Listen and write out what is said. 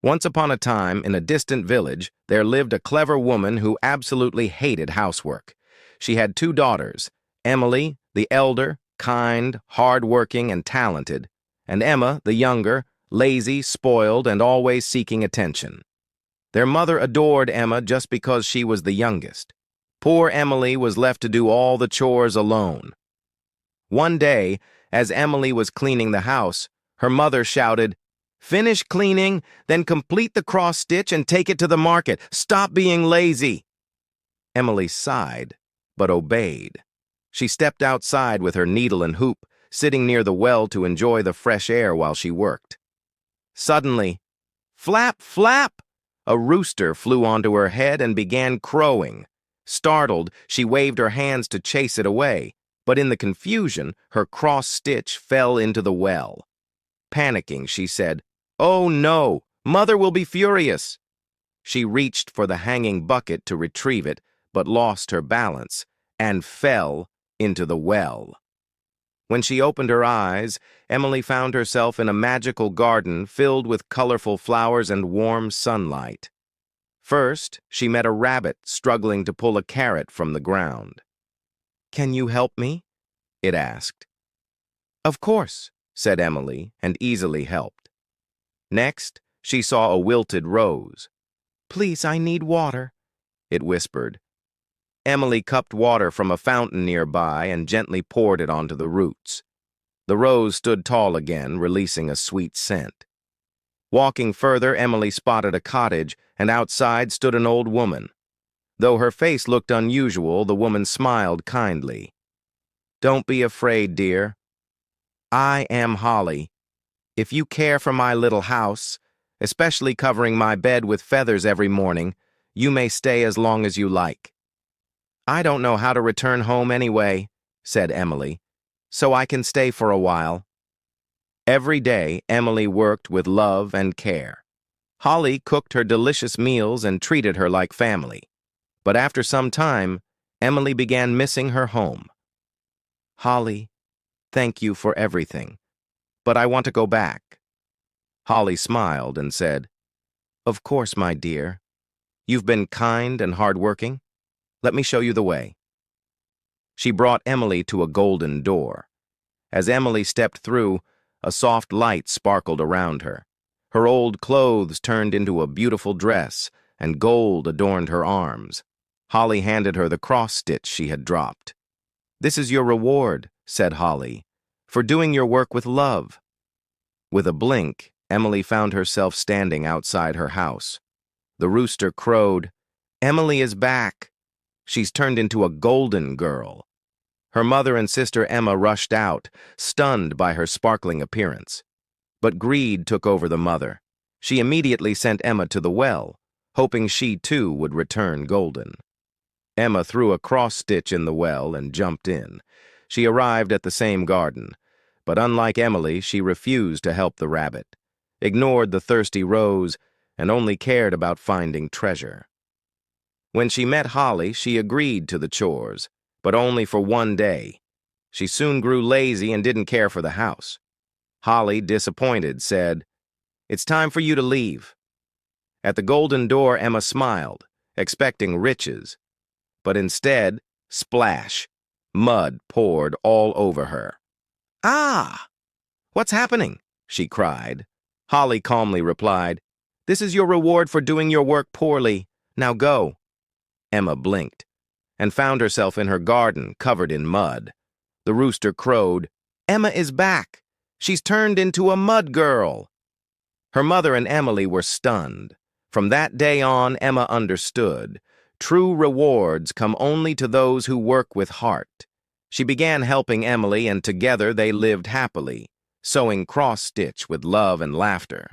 Once upon a time, in a distant village, there lived a clever woman who absolutely hated housework. She had two daughters, Emily, the elder, kind, hard-working, and talented, and Emma, the younger, lazy, spoiled, and always seeking attention. Their mother adored Emma just because she was the youngest. Poor Emily was left to do all the chores alone. One day, as Emily was cleaning the house, her mother shouted, "Finish cleaning, then complete the cross-stitch and take it to the market. Stop being lazy." Emily sighed, but obeyed. She stepped outside with her needle and hoop, sitting near the well to enjoy the fresh air while she worked. Suddenly, flap, flap! A rooster flew onto her head and began crowing. Startled, she waved her hands to chase it away, but in the confusion, her cross-stitch fell into the well. Panicking, she said, "Oh no, Mother will be furious." She reached for the hanging bucket to retrieve it, but lost her balance and fell into the well. When she opened her eyes, Emily found herself in a magical garden filled with colorful flowers and warm sunlight. First, she met a rabbit struggling to pull a carrot from the ground. "Can you help me?" it asked. "Of course," said Emily, and easily helped. Next, she saw a wilted rose. "Please, I need water," it whispered. Emily cupped water from a fountain nearby and gently poured it onto the roots. The rose stood tall again, releasing a sweet scent. Walking further, Emily spotted a cottage, and outside stood an old woman. Though her face looked unusual, the woman smiled kindly. "Don't be afraid, dear. I am Holly. If you care for my little house, especially covering my bed with feathers every morning, you may stay as long as you like." "I don't know how to return home anyway," said Emily, "so I can stay for a while." Every day, Emily worked with love and care. Holly cooked her delicious meals and treated her like family. But after some time, Emily began missing her home. "Holly, thank you for everything, but I want to go back." Holly smiled and said, "Of course, my dear. You've been kind and hardworking. Let me show you the way." She brought Emily to a golden door. As Emily stepped through, a soft light sparkled around her. Her old clothes turned into a beautiful dress, and gold adorned her arms. Holly handed her the cross-stitch she had dropped. "This is your reward," said Holly, "for doing your work with love." With a blink, Emily found herself standing outside her house. The rooster crowed, "Emily is back. She's turned into a golden girl." Her mother and sister Emma rushed out, stunned by her sparkling appearance. But greed took over the mother. She immediately sent Emma to the well, hoping she too would return golden. Emma threw a cross-stitch in the well and jumped in. She arrived at the same garden, but unlike Emily, she refused to help the rabbit, ignored the thirsty rose, and only cared about finding treasure. When she met Holly, she agreed to the chores, but only for one day. She soon grew lazy and didn't care for the house. Holly, disappointed, said, "It's time for you to leave." At the golden door, Emma smiled, expecting riches. But instead, splash, mud poured all over her. "Ah! What's happening?" she cried. Holly calmly replied, "This is your reward for doing your work poorly. Now go." Emma blinked and found herself in her garden covered in mud. The rooster crowed, "Emma is back. She's turned into a mud girl." Her mother and Emily were stunned. From that day on, Emma understood. True rewards come only to those who work with heart. She began helping Emily, and together they lived happily, sewing cross-stitch with love and laughter.